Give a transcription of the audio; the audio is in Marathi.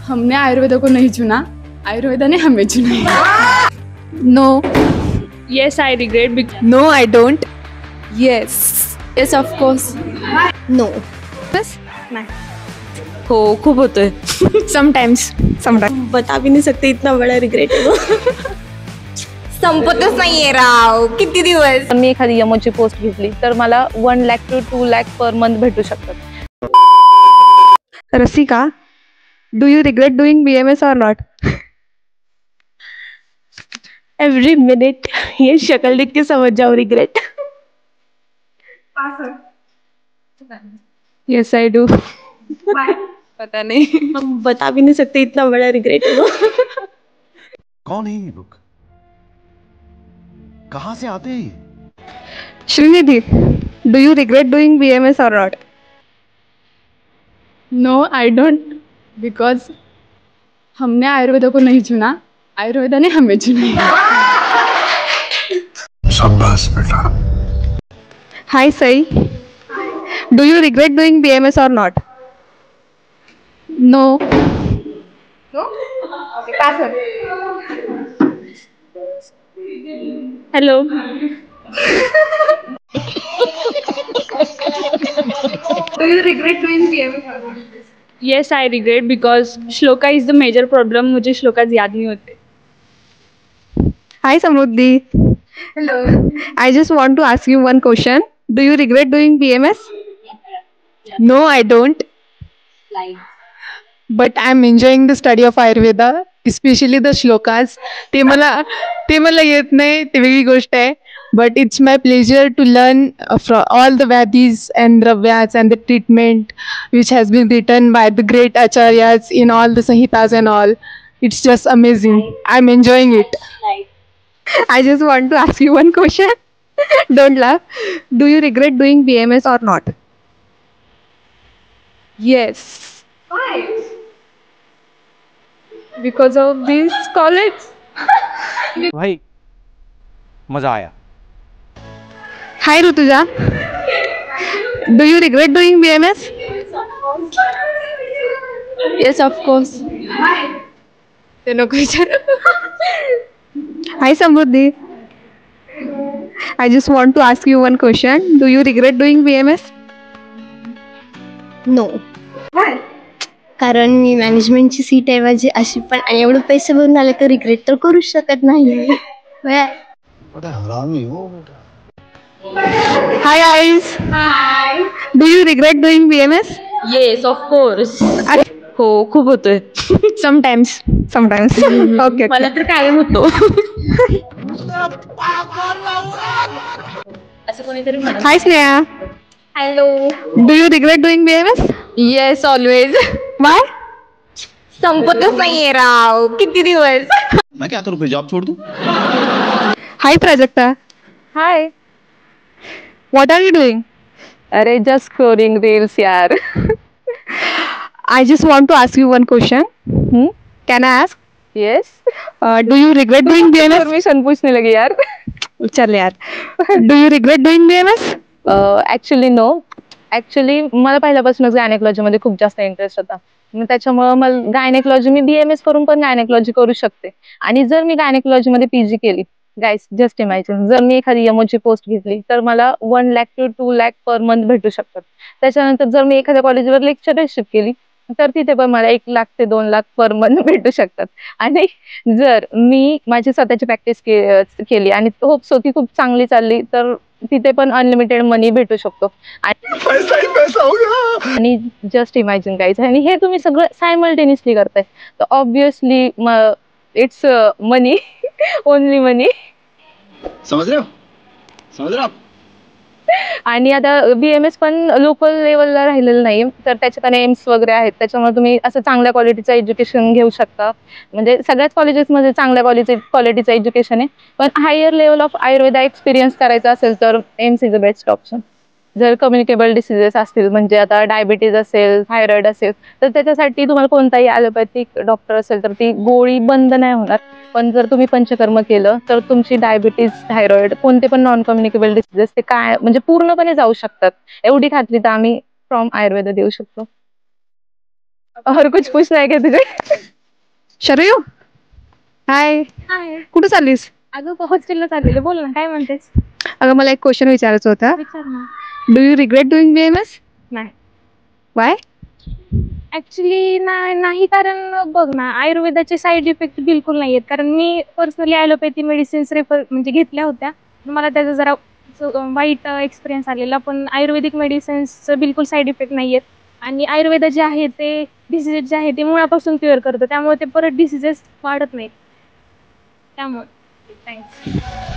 हमने आयुर्वेद को नहीं चुना, आयुर्वेद ने हमें चुना। No. Yes, I regret. No, I don't. Yes. Yes, of course. No. बस हो खूप होतोय. Sometimes. बता भी नहीं सकते, इतना बड़ा रिग्रेट है वो. संपतच नाहीये राव. किती दिवस. मी एखादी यमोची पोस्ट घेतली तर मला 1 lakh to 2 lakh per month भेटू शकतात. Rasika, do you regret doing BMS or not? Every minute ये शक्ल देख के समझ जाओ रिग्रेट. Yes, I do. पता नहीं. हम बता भी नहीं सकते, इतना बड़ा रिग्रेट है वो. कौन है ये लोग? कहाँ से आते हैं ये? Srinidhi, do you regret doing BMS or not? No, I don't, because हमने आयुर्वेद को नहीं चुना, आयुर्वेद ने हमें चुना। शाबाश बेटा। Hi Sai, do you regret doing BMS or not? No. Hello. Do you regret doing BMS or not? Yes, I regret because shloka is the major problem. मुझे श्लोकाज याद नहीं होते. Hi Samruddhi. Hello. I just want to ask you one question. Do you regret doing BMS? No, I don't. But I'm enjoying the study of Ayurveda, especially the shlokas. ते मला येत नाही, ते वेगळी गोष्ट आहे. But it's my pleasure to learn from all the Vadis and Dravyas and the treatment which has been written by the great Acharyas in all the Sahitas and all. It's just amazing. I'm enjoying it. I just want to ask you one question. Don't laugh. Do you regret doing BMS or not? Yes. Why? Because of this college. भाई मजा आया. Hi Rutuja. Do you regret doing BMS? Yes, of course. ते नको विचारू. Hi Samruddhi. I just want to ask you one question. Do you regret doing BMS? No. कारण मी मॅनेजमेंटची सीट आहे माझी अशी पण, आणि एवढे पैसे भरून आले तर रिग्रेट तर करूच शकत नाही. बड़ा हरामी हो बेटा. Hi guys. Hi. Do you regret doing BMS? Yes, of course. हो खूप होतोय. Sometimes. Okay. मला तर कायम होतो. असं कोणीतरी म्हणत. Hi Sneha. Hello. Do you regret doing BMS? Yes always. Why? संपतच नाहीये राव. किती दिवस. मैं क्या करूँ, फिर जॉब छोड़ दूँ? Hi Prajakta. High. What are you doing? अरे जस्ट स्क्रोलिंग रील्स यार. I just want to ask you one question. Can I ask? Yes. Do you regret doing BMS? Permission पूछने लगी यार. चल यार. Do you regret doing BMS? Actually no. Actually मला पहिल्यापासूनच गायनेकॉलॉजी मध्ये खूप जास्त इंटरेस्ट होता. मग त्याच्यामुळे मला गायनेकॉलॉजी, मी BMS करून पण गायनेकॉलॉजी करू शकते. आणि जर मी गायनेकॉलॉजी मध्ये PG केली, गाईस जस्ट इमॅजिन, जर मी एखादी यमोची पोस्ट घेतली तर मला 1 lakh to 2 lakh per month भेटू शकतात. त्याच्यानंतर जर मी एखाद्या कॉलेजवर लेक्चरशिप केली तर तिथे पण मला 1 लाख ते 2 लाख पर मंथ भेटू शकतात. आणि जर मी माझी स्वतःची प्रॅक्टिस केली आणि होप सो की खूप चांगली चालली तर तिथे पण अनलिमिटेड मनी भेटू शकतो. आणि जस्ट इमॅजिन गाईज, आणि हे तुम्ही सगळं सायमल्टेनियसली करताय तर ऑब्विसली इट्स मनी, ओनली मनी. समझ रहे हो? आणि आता BMS पण लोकल लेवलला राहिलेलं नाही, तर त्याच्याकडे एम्स वगैरे आहेत. त्याच्यामुळे तुम्ही असं चांगल्या क्वालिटीचं एज्युकेशन घेऊ शकता. म्हणजे सगळ्याच कॉलेजेसमध्ये चांगल्या क्वालिटीचं एज्युकेशन आहे. पण higher level of Ayurveda experience करायचा असेल तर AIIMS is a best option. जर कम्युनिकेबल डिसीजेस असतील, म्हणजे आता डायबिटीज असेल, थायरॉइड असेल, तर त्याच्यासाठी तुम्हाला कोणताही ॲलोपॅथिक डॉक्टर असेल तर ती गोळी बंद नाही होणार. पण जर तुम्ही पंचकर्म केलं तर तुमची डायबिटीज, थायरॉइड, कोणते पण नॉन कम्युनिकेबल डिसीजेस ते काय म्हणजे पूर्णपणे जाऊ शकतात. एवढी खात्री तर आम्ही फ्रॉम आयुर्वेद देऊ शकतो. और कुछ पूछना है क्या तुझे? शरयू हाय, कुठे चाललीस? अगं हॉस्टेलला चाललेलं, बोल ना काय म्हणतेस? अगं मला एक क्वेश्चन विचारायचा होता. विचार ना. Do you regret doing BMS? नाही. वाय? ऍक्च्युली नाही, कारण बघ ना, आयुर्वेदाचे साईड इफेक्ट बिलकुल नाही आहेत. कारण मी पर्सनली ॲलोपॅथी मेडिसिन्स म्हणजे घेतल्या होत्या. मला त्याचा जरा वाईट एक्सपिरियन्स आलेला. पण आयुर्वेदिक मेडिसिन्सचं बिलकुल साईड इफेक्ट नाही आहेत. आणि आयुर्वेद जे आहे ते डिसिजेस जे आहे ते मुळापासून क्युअर करतं. त्यामुळे ते परत डिसिजेस वाढत नाहीत. त्यामुळे थँक्स.